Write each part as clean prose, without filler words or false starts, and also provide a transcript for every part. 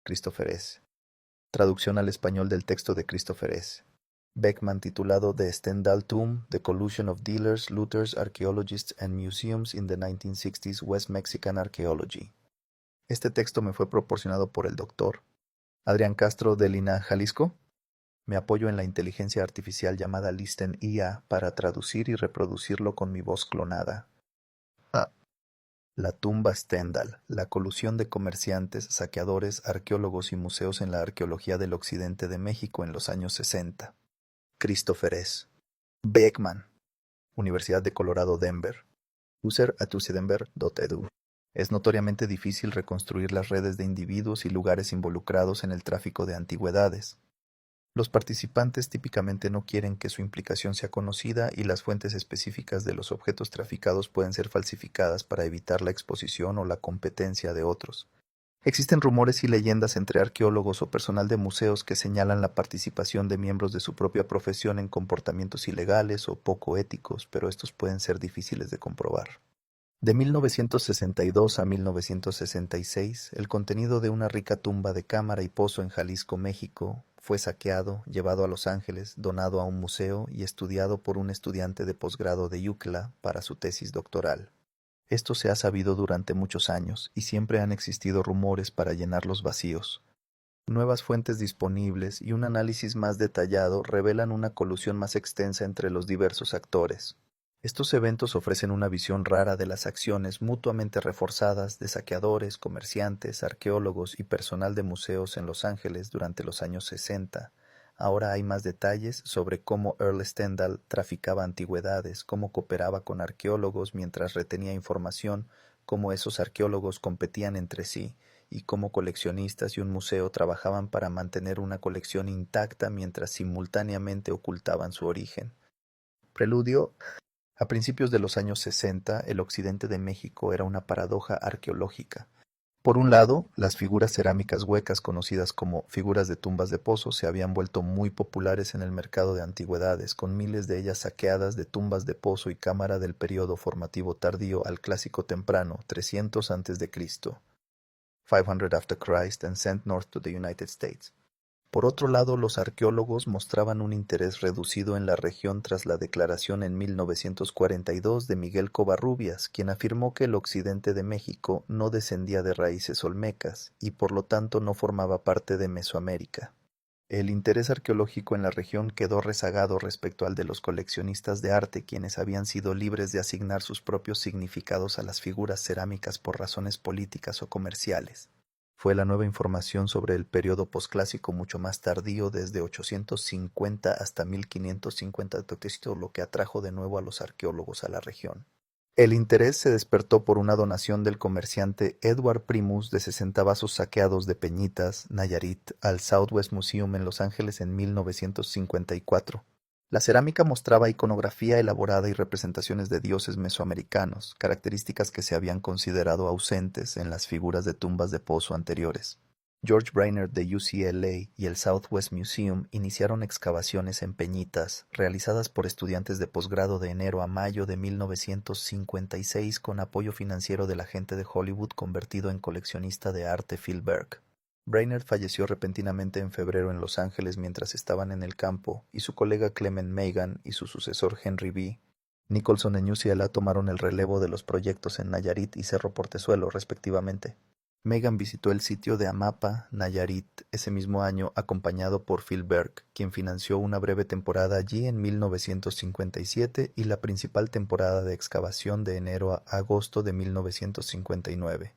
Christopher S. Traducción al español del texto de Christopher S. Beckman titulado The Stendhal Tomb: The Collusion of Dealers, Looters, Archaeologists and Museums in the 1960s West Mexican Archaeology. Este texto me fue proporcionado por el Dr. Adrián Castro de Lina, Jalisco. Me apoyo en la inteligencia artificial llamada Listen IA para traducir y reproducirlo con mi voz clonada. La tumba Stendhal: la colusión de comerciantes, saqueadores, arqueólogos y museos en la arqueología del occidente de México en los años 60. Christopher S. Beckman, Universidad de Colorado Denver. User@ucdenver.edu. Es notoriamente difícil reconstruir las redes de individuos y lugares involucrados en el tráfico de antigüedades. Los participantes típicamente no quieren que su implicación sea conocida y las fuentes específicas de los objetos traficados pueden ser falsificadas para evitar la exposición o la competencia de otros. Existen rumores y leyendas entre arqueólogos o personal de museos que señalan la participación de miembros de su propia profesión en comportamientos ilegales o poco éticos, pero estos pueden ser difíciles de comprobar. De 1962 a 1966, el contenido de una rica tumba de cámara y pozo en Jalisco, México, fue saqueado, llevado a Los Ángeles, donado a un museo y estudiado por un estudiante de posgrado de UCLA para su tesis doctoral. Esto se ha sabido durante muchos años y siempre han existido rumores para llenar los vacíos. Nuevas fuentes disponibles y un análisis más detallado revelan una colusión más extensa entre los diversos actores. Estos eventos ofrecen una visión rara de las acciones mutuamente reforzadas de saqueadores, comerciantes, arqueólogos y personal de museos en Los Ángeles durante los años 60. Ahora hay más detalles sobre cómo Earl Stendhal traficaba antigüedades, cómo cooperaba con arqueólogos mientras retenía información, cómo esos arqueólogos competían entre sí, y cómo coleccionistas y un museo trabajaban para mantener una colección intacta mientras simultáneamente ocultaban su origen. Preludio. A principios de los años 60, el occidente de México era una paradoja arqueológica. Por un lado, las figuras cerámicas huecas conocidas como figuras de tumbas de pozo se habían vuelto muy populares en el mercado de antigüedades, con miles de ellas saqueadas de tumbas de pozo y cámara del período formativo tardío al clásico temprano, 300 a.C., 500 after Christ, and sent north to the United States. Por otro lado, los arqueólogos mostraban un interés reducido en la región tras la declaración en 1942 de Miguel Covarrubias, quien afirmó que el occidente de México no descendía de raíces olmecas y por lo tanto no formaba parte de Mesoamérica. El interés arqueológico en la región quedó rezagado respecto al de los coleccionistas de arte, quienes habían sido libres de asignar sus propios significados a las figuras cerámicas por razones políticas o comerciales. Fue la nueva información sobre el período posclásico mucho más tardío, desde 850 hasta 1550 a.C., lo que atrajo de nuevo a los arqueólogos a la región. El interés se despertó por una donación del comerciante Edward Primus de 60 vasos saqueados de Peñitas, Nayarit, al Southwest Museum en Los Ángeles en 1954. La cerámica mostraba iconografía elaborada y representaciones de dioses mesoamericanos, características que se habían considerado ausentes en las figuras de tumbas de pozo anteriores. George Brainerd de UCLA y el Southwest Museum iniciaron excavaciones en Peñitas, realizadas por estudiantes de posgrado de enero a mayo de 1956 con apoyo financiero del agente de Hollywood convertido en coleccionista de arte Phil Berg. Brainerd falleció repentinamente en febrero en Los Ángeles mientras estaban en el campo, y su colega Clement Magan y su sucesor Henry B. Nicholson en UCLA tomaron el relevo de los proyectos en Nayarit y Cerro Portezuelo, respectivamente. Magan visitó el sitio de Amapa, Nayarit, ese mismo año, acompañado por Phil Berg, quien financió una breve temporada allí en 1957 y la principal temporada de excavación de enero a agosto de 1959.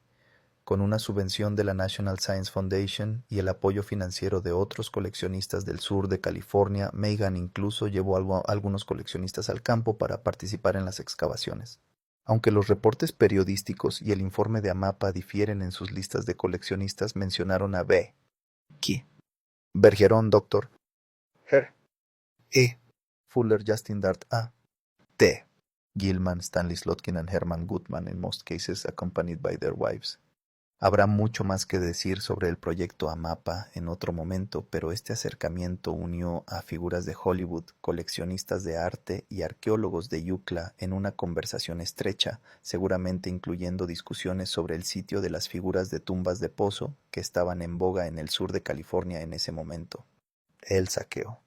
Con una subvención de la National Science Foundation y el apoyo financiero de otros coleccionistas del sur de California, Magan incluso llevó algunos coleccionistas al campo para participar en las excavaciones. Aunque los reportes periodísticos y el informe de Amapa difieren en sus listas de coleccionistas, mencionaron a B. Q. Bergeron, Dr. Her. E. Fuller, Justin Dart A. T. Gilman, Stanley Slotkin and Herman Gutman, in most cases accompanied by their wives. Habrá mucho más que decir sobre el proyecto Amapa en otro momento, pero este acercamiento unió a figuras de Hollywood, coleccionistas de arte y arqueólogos de UCLA en una conversación estrecha, seguramente incluyendo discusiones sobre el sitio de las figuras de tumbas de pozo que estaban en boga en el sur de California en ese momento. El saqueo.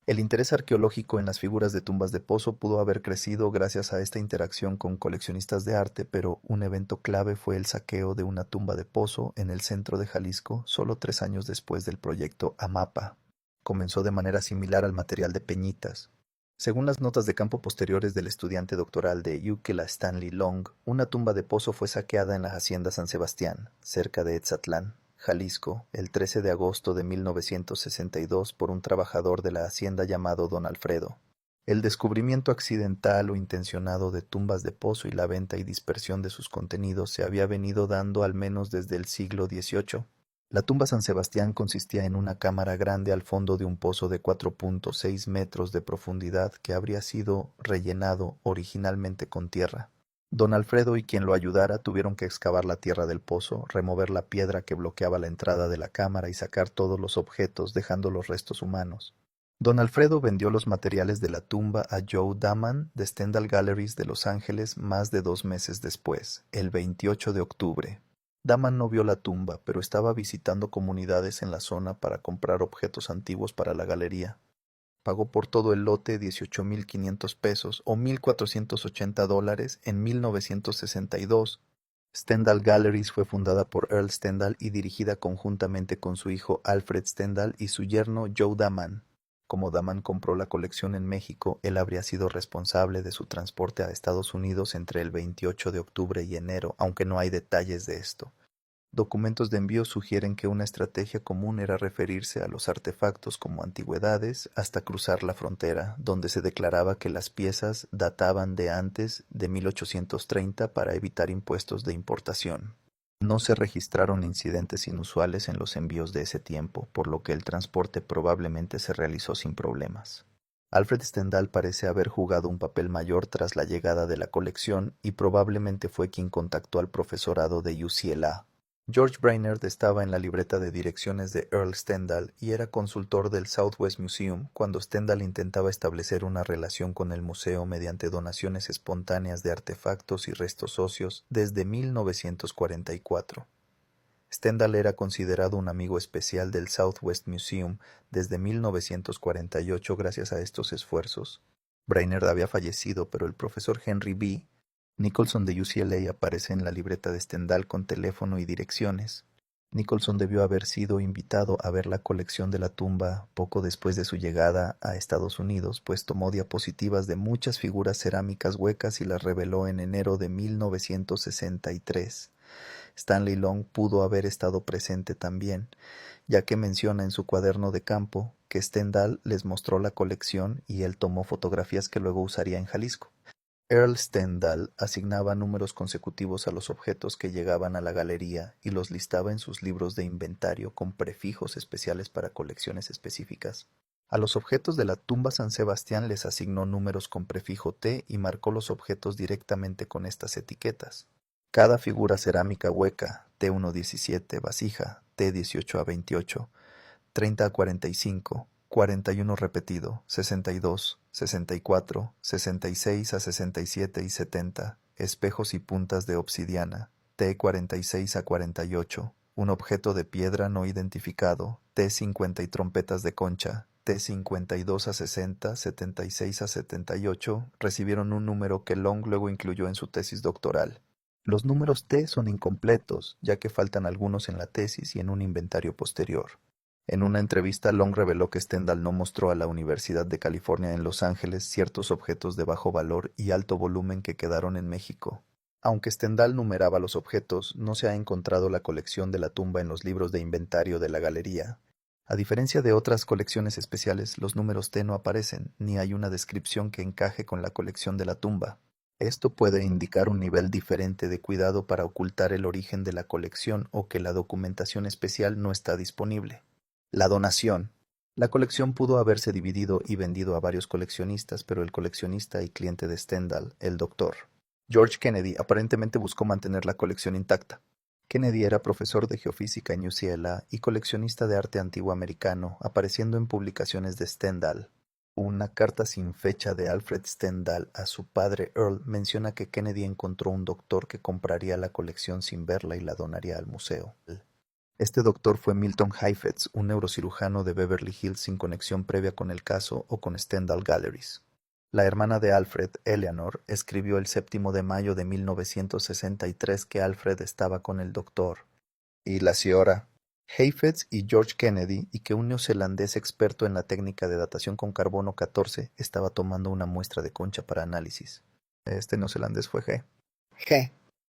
El interés arqueológico en las figuras de tumbas de pozo pudo haber crecido gracias a esta interacción con coleccionistas de arte, pero un evento clave fue el saqueo de una tumba de pozo en el centro de Jalisco solo 3 años después del proyecto Amapa. Comenzó de manera similar al material de Peñitas. Según las notas de campo posteriores del estudiante doctoral de UCLA Stanley Long, una tumba de pozo fue saqueada en la hacienda San Sebastián, cerca de Etzatlán, Jalisco, el 13 de agosto de 1962 por un trabajador de la hacienda llamado Don Alfredo. El descubrimiento accidental o intencionado de tumbas de pozo y la venta y dispersión de sus contenidos se había venido dando al menos desde el siglo XVIII. La tumba San Sebastián consistía en una cámara grande al fondo de un pozo de 4.6 metros de profundidad que habría sido rellenado originalmente con tierra. Don Alfredo y quien lo ayudara tuvieron que excavar la tierra del pozo, remover la piedra que bloqueaba la entrada de la cámara y sacar todos los objetos, dejando los restos humanos. Don Alfredo vendió los materiales de la tumba a Joe Daman de Stendhal Galleries de Los Ángeles más de 2 meses después, el 28 de octubre. Daman no vio la tumba, pero estaba visitando comunidades en la zona para comprar objetos antiguos para la galería. Pagó por todo el lote 18,500 pesos o $1,480 en 1962. Stendhal Galleries fue fundada por Earl Stendhal y dirigida conjuntamente con su hijo Alfred Stendhal y su yerno Joe Daman. Como Daman compró la colección en México, él habría sido responsable de su transporte a Estados Unidos entre el 28 de octubre y enero, aunque no hay detalles de esto. Documentos de envío sugieren que una estrategia común era referirse a los artefactos como antigüedades hasta cruzar la frontera, donde se declaraba que las piezas databan de antes de 1830 para evitar impuestos de importación. No se registraron incidentes inusuales en los envíos de ese tiempo, por lo que el transporte probablemente se realizó sin problemas. Alfred Stendhal parece haber jugado un papel mayor tras la llegada de la colección y probablemente fue quien contactó al profesorado de UCLA. George Brainerd estaba en la libreta de direcciones de Earl Stendhal y era consultor del Southwest Museum cuando Stendhal intentaba establecer una relación con el museo mediante donaciones espontáneas de artefactos y restos óseos desde 1944. Stendhal era considerado un amigo especial del Southwest Museum desde 1948 gracias a estos esfuerzos. Brainerd había fallecido, pero el profesor Henry B. Nicholson de UCLA aparece en la libreta de Stendhal con teléfono y direcciones. Nicholson debió haber sido invitado a ver la colección de la tumba poco después de su llegada a Estados Unidos, pues tomó diapositivas de muchas figuras cerámicas huecas y las reveló en enero de 1963. Stanley Long pudo haber estado presente también, ya que menciona en su cuaderno de campo que Stendhal les mostró la colección y él tomó fotografías que luego usaría en Jalisco. Earl Stendhal asignaba números consecutivos a los objetos que llegaban a la galería y los listaba en sus libros de inventario con prefijos especiales para colecciones específicas. A los objetos de la tumba San Sebastián les asignó números con prefijo T y marcó los objetos directamente con estas etiquetas. Cada figura cerámica hueca, T1-17, vasija, T18-28, 30-45, 41 repetido, 62, 64, 66-67 y 70, espejos y puntas de obsidiana, T46-48, un objeto de piedra no identificado, T50 y trompetas de concha, T52-60, 76-78, recibieron un número que Long luego incluyó en su tesis doctoral. Los números T son incompletos, ya que faltan algunos en la tesis y en un inventario posterior. En una entrevista, Long reveló que Stendhal no mostró a la Universidad de California en Los Ángeles ciertos objetos de bajo valor y alto volumen que quedaron en México. Aunque Stendhal numeraba los objetos, no se ha encontrado la colección de la tumba en los libros de inventario de la galería. A diferencia de otras colecciones especiales, los números T no aparecen, ni hay una descripción que encaje con la colección de la tumba. Esto puede indicar un nivel diferente de cuidado para ocultar el origen de la colección o que la documentación especial no está disponible. La donación. La colección pudo haberse dividido y vendido a varios coleccionistas, pero el coleccionista y cliente de Stendhal, el Dr. George Kennedy, aparentemente buscó mantener la colección intacta. Kennedy era profesor de geofísica en UCLA y coleccionista de arte antiguo americano, apareciendo en publicaciones de Stendhal. Una carta sin fecha de Alfred Stendhal a su padre Earl menciona que Kennedy encontró un doctor que compraría la colección sin verla y la donaría al museo. Este doctor fue Milton Heifetz, un neurocirujano de Beverly Hills sin conexión previa con el caso o con Stendhal Galleries. La hermana de Alfred, Eleanor, escribió el 7 de mayo de 1963 que Alfred estaba con el doctor y la señora Heifetz y George Kennedy y que un neozelandés experto en la técnica de datación con carbono 14 estaba tomando una muestra de concha para análisis. Este neozelandés fue G.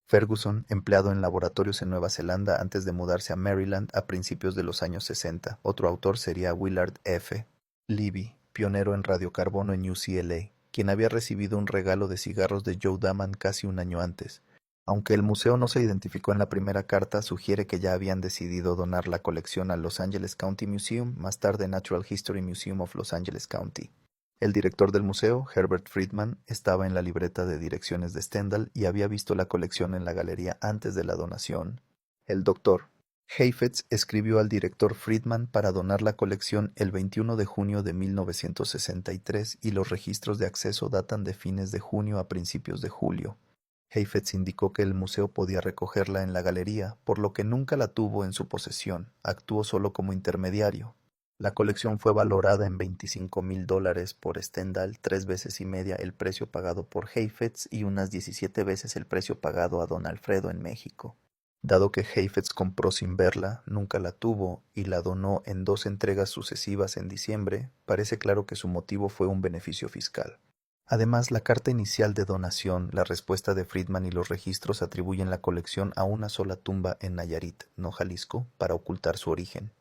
Ferguson, empleado en laboratorios en Nueva Zelanda antes de mudarse a Maryland a principios de los años 60. Otro autor sería Willard F. Libby, pionero en radiocarbono en UCLA, quien había recibido un regalo de cigarros de Joe Daman casi un año antes. Aunque el museo no se identificó en la primera carta, sugiere que ya habían decidido donar la colección al Los Angeles County Museum, más tarde Natural History Museum of Los Angeles County. El director del museo, Herbert Friedman, estaba en la libreta de direcciones de Stendhal y había visto la colección en la galería antes de la donación. El Dr. Heifetz escribió al director Friedman para donar la colección el 21 de junio de 1963 y los registros de acceso datan de fines de junio a principios de julio. Heifetz indicó que el museo podía recogerla en la galería, por lo que nunca la tuvo en su posesión, actuó solo como intermediario. La colección fue valorada en $25,000 por Stendhal, 3 veces y media el precio pagado por Heifetz y unas 17 veces el precio pagado a don Alfredo en México. Dado que Heifetz compró sin verla, nunca la tuvo y la donó en 2 entregas sucesivas en diciembre, parece claro que su motivo fue un beneficio fiscal. Además, la carta inicial de donación, la respuesta de Friedman y los registros atribuyen la colección a una sola tumba en Nayarit, no Jalisco, para ocultar su origen.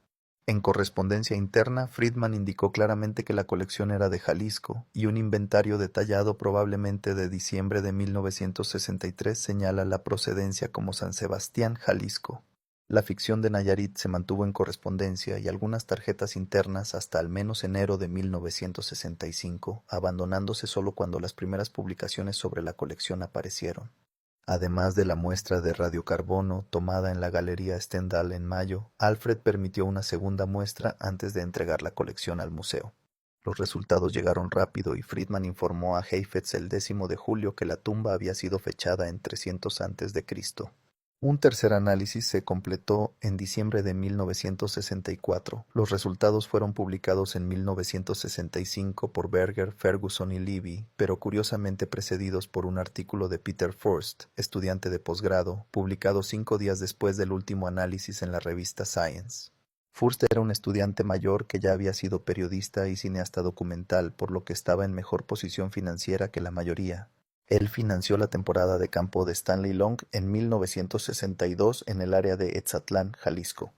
En correspondencia interna, Friedman indicó claramente que la colección era de Jalisco, y un inventario detallado probablemente de diciembre de 1963 señala la procedencia como San Sebastián, Jalisco. La ficción de Nayarit se mantuvo en correspondencia y algunas tarjetas internas hasta al menos enero de 1965, abandonándose solo cuando las primeras publicaciones sobre la colección aparecieron. Además de la muestra de radiocarbono tomada en la Galería Stendhal en mayo, Alfred permitió una segunda muestra antes de entregar la colección al museo. Los resultados llegaron rápido y Friedman informó a Heifetz el 10 de julio que la tumba había sido fechada en 300 a.C. Un tercer análisis se completó en diciembre de 1964. Los resultados fueron publicados en 1965 por Berger, Ferguson y Libby, pero curiosamente precedidos por un artículo de Peter Forst, estudiante de posgrado, publicado 5 días después del último análisis en la revista Science. Forst era un estudiante mayor que ya había sido periodista y cineasta documental, por lo que estaba en mejor posición financiera que la mayoría. Él financió la temporada de campo de Stanley Long en 1962 en el área de Etzatlán, Jalisco.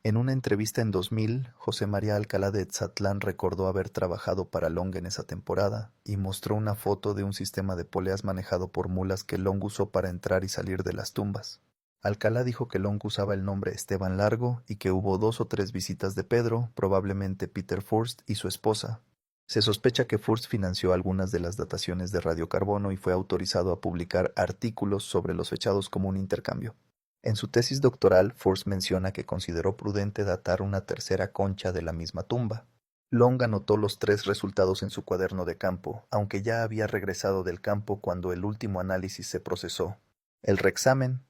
En una entrevista en 2000, José María Alcalá de Etzatlán recordó haber trabajado para Long en esa temporada y mostró una foto de un sistema de poleas manejado por mulas que Long usó para entrar y salir de las tumbas. Alcalá dijo que Long usaba el nombre Esteban Largo y que hubo 2 o 3 visitas de Pedro, probablemente Peter Forst y su esposa. Se sospecha que Forst financió algunas de las dataciones de radiocarbono y fue autorizado a publicar artículos sobre los fechados como un intercambio. En su tesis doctoral, Forst menciona que consideró prudente datar una tercera concha de la misma tumba. Long anotó los 3 resultados en su cuaderno de campo, aunque ya había regresado del campo cuando el último análisis se procesó. El reexamen.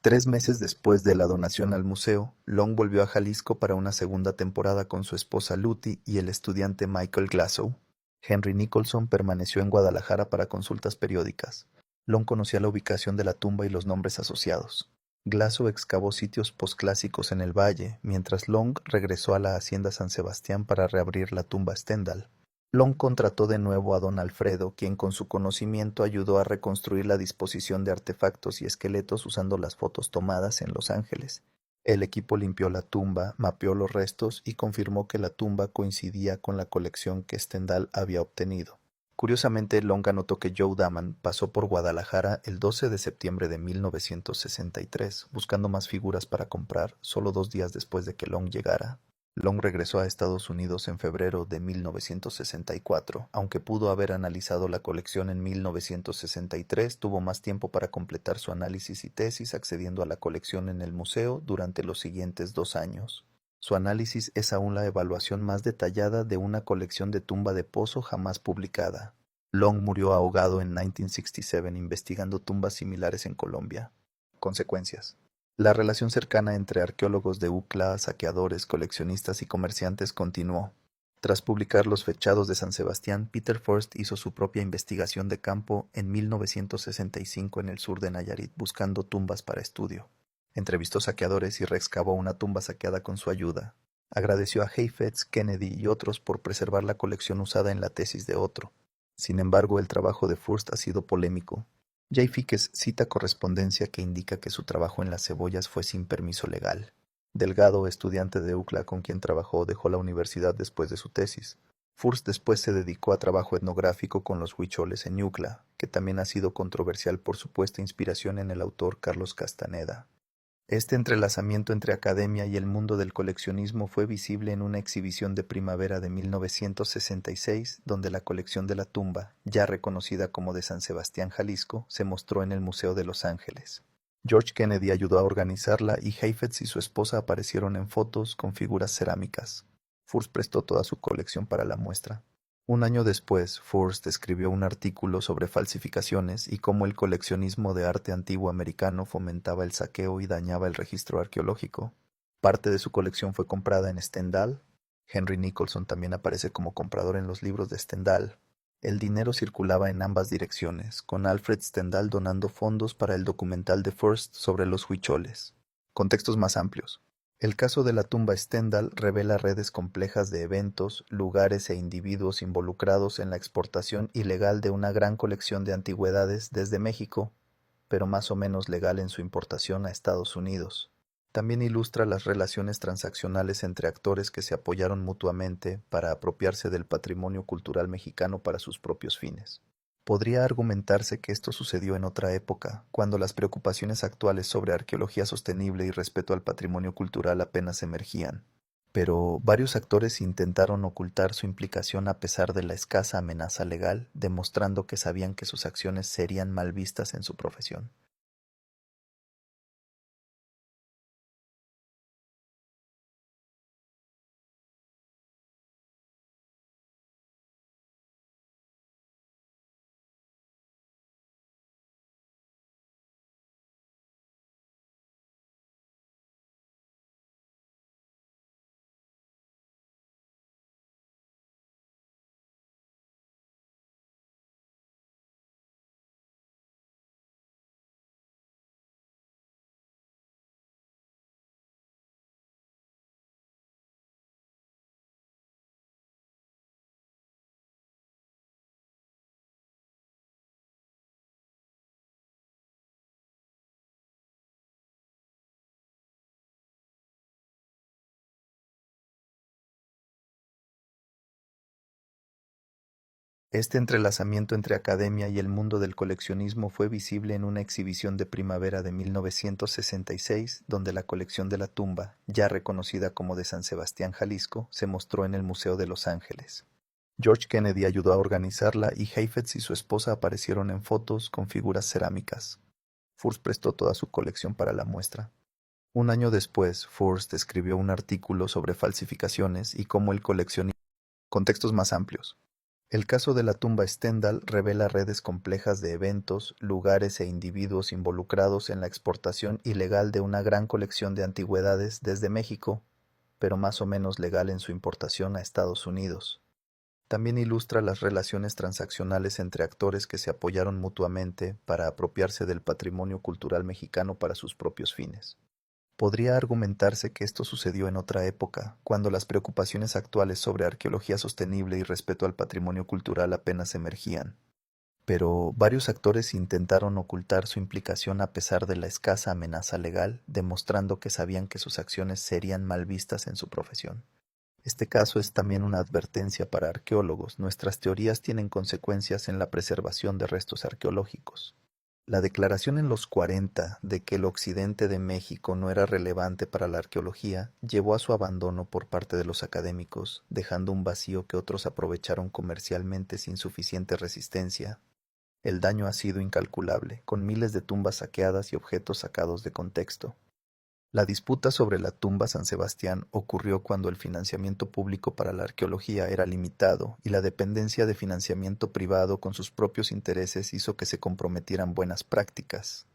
3 meses después de la donación al museo, Long volvió a Jalisco para una segunda temporada con su esposa Luty y el estudiante Michael Glasow. Henry Nicholson permaneció en Guadalajara para consultas periódicas. Long conocía la ubicación de la tumba y los nombres asociados. Glasow excavó sitios posclásicos en el valle, mientras Long regresó a la hacienda San Sebastián para reabrir la tumba Stendhal. Long contrató de nuevo a don Alfredo, quien con su conocimiento ayudó a reconstruir la disposición de artefactos y esqueletos usando las fotos tomadas en Los Ángeles. El equipo limpió la tumba, mapeó los restos y confirmó que la tumba coincidía con la colección que Stendhal había obtenido. Curiosamente, Long anotó que Joe Daman pasó por Guadalajara el 12 de septiembre de 1963, buscando más figuras para comprar, solo 2 días después de que Long llegara. Long regresó a Estados Unidos en febrero de 1964, aunque pudo haber analizado la colección en 1963, tuvo más tiempo para completar su análisis y tesis accediendo a la colección en el museo durante los siguientes 2 años. Su análisis es aún la evaluación más detallada de una colección de tumba de pozo jamás publicada. Long murió ahogado en 1967 investigando tumbas similares en Colombia. Consecuencias. La relación cercana entre arqueólogos de UCLA, saqueadores, coleccionistas y comerciantes continuó. Tras publicar los fechados de San Sebastián, Peter Forst hizo su propia investigación de campo en 1965 en el sur de Nayarit buscando tumbas para estudio. Entrevistó saqueadores y reexcavó una tumba saqueada con su ayuda. Agradeció a Heifetz, Kennedy y otros por preservar la colección usada en la tesis de otro. Sin embargo, el trabajo de Forst ha sido polémico. Jay Fikes cita correspondencia que indica que su trabajo en las cebollas fue sin permiso legal. Delgado, estudiante de UCLA con quien trabajó, dejó la universidad después de su tesis. Forst después se dedicó a trabajo etnográfico con los huicholes en UCLA, que también ha sido controversial por supuesta inspiración en el autor Carlos Castaneda. Este entrelazamiento entre academia y el mundo del coleccionismo fue visible en una exhibición de primavera de 1966, donde la colección de la tumba, ya reconocida como de San Sebastián, Jalisco, se mostró en el Museo de Los Ángeles. George Kennedy ayudó a organizarla y Heifetz y su esposa aparecieron en fotos con figuras cerámicas. Furst prestó toda su colección para la muestra. Un año después, Forst escribió un artículo sobre falsificaciones y cómo el coleccionismo de arte antiguo americano fomentaba el saqueo y dañaba el registro arqueológico. Parte de su colección fue comprada en Stendhal. Henry Nicholson también aparece como comprador en los libros de Stendhal. El dinero circulaba en ambas direcciones, con Alfred Stendhal donando fondos para el documental de Forst sobre los huicholes. Contextos más amplios. El caso de la tumba Stendhal revela redes complejas de eventos, lugares e individuos involucrados en la exportación ilegal de una gran colección de antigüedades desde México, pero más o menos legal en su importación a Estados Unidos. También ilustra las relaciones transaccionales entre actores que se apoyaron mutuamente para apropiarse del patrimonio cultural mexicano para sus propios fines. Podría argumentarse que esto sucedió en otra época, cuando las preocupaciones actuales sobre arqueología sostenible y respeto al patrimonio cultural apenas emergían. Pero varios actores intentaron ocultar su implicación a pesar de la escasa amenaza legal, demostrando que sabían que sus acciones serían mal vistas en su profesión. Este entrelazamiento entre academia y el mundo del coleccionismo fue visible en una exhibición de primavera de 1966, donde la colección de la tumba, ya reconocida como de San Sebastián, Jalisco, se mostró en el Museo de Los Ángeles. George Kennedy ayudó a organizarla y Heifetz y su esposa aparecieron en fotos con figuras cerámicas. Furst prestó toda su colección para la muestra. Un año después, Furst escribió un artículo sobre falsificaciones y cómo el coleccionismo. Contextos más amplios. El caso de la tumba Stendhal revela redes complejas de eventos, lugares e individuos involucrados en la exportación ilegal de una gran colección de antigüedades desde México, pero más o menos legal en su importación a Estados Unidos. También ilustra las relaciones transaccionales entre actores que se apoyaron mutuamente para apropiarse del patrimonio cultural mexicano para sus propios fines. Podría argumentarse que esto sucedió en otra época, cuando las preocupaciones actuales sobre arqueología sostenible y respeto al patrimonio cultural apenas emergían. Pero varios actores intentaron ocultar su implicación a pesar de la escasa amenaza legal, demostrando que sabían que sus acciones serían mal vistas en su profesión. Este caso es también una advertencia para arqueólogos. Nuestras teorías tienen consecuencias en la preservación de restos arqueológicos. La declaración en los 40 de que el occidente de México no era relevante para la arqueología llevó a su abandono por parte de los académicos, dejando un vacío que otros aprovecharon comercialmente sin suficiente resistencia. El daño ha sido incalculable, con miles de tumbas saqueadas y objetos sacados de contexto. La disputa sobre la tumba San Sebastián ocurrió cuando el financiamiento público para la arqueología era limitado y la dependencia de financiamiento privado con sus propios intereses hizo que se comprometieran buenas prácticas.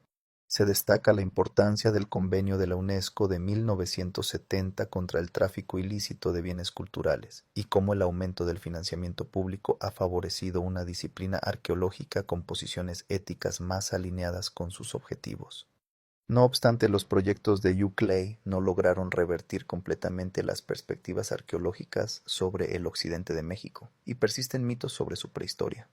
Se destaca la importancia del Convenio de la UNESCO de 1970 contra el tráfico ilícito de bienes culturales y cómo el aumento del financiamiento público ha favorecido una disciplina arqueológica con posiciones éticas más alineadas con sus objetivos. No obstante, los proyectos de Hugh Clay no lograron revertir completamente las perspectivas arqueológicas sobre el occidente de México, y persisten mitos sobre su prehistoria.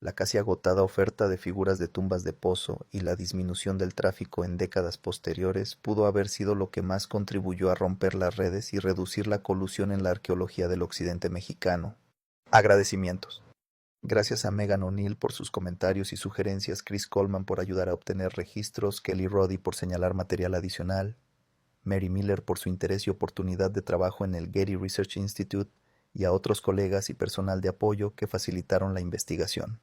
La casi agotada oferta de figuras de tumbas de pozo y la disminución del tráfico en décadas posteriores pudo haber sido lo que más contribuyó a romper las redes y reducir la colusión en la arqueología del occidente mexicano. Agradecimientos. Gracias a Megan O'Neill por sus comentarios y sugerencias, Chris Coleman por ayudar a obtener registros, Kelly Roddy por señalar material adicional, Mary Miller por su interés y oportunidad de trabajo en el Getty Research Institute, y a otros colegas y personal de apoyo que facilitaron la investigación.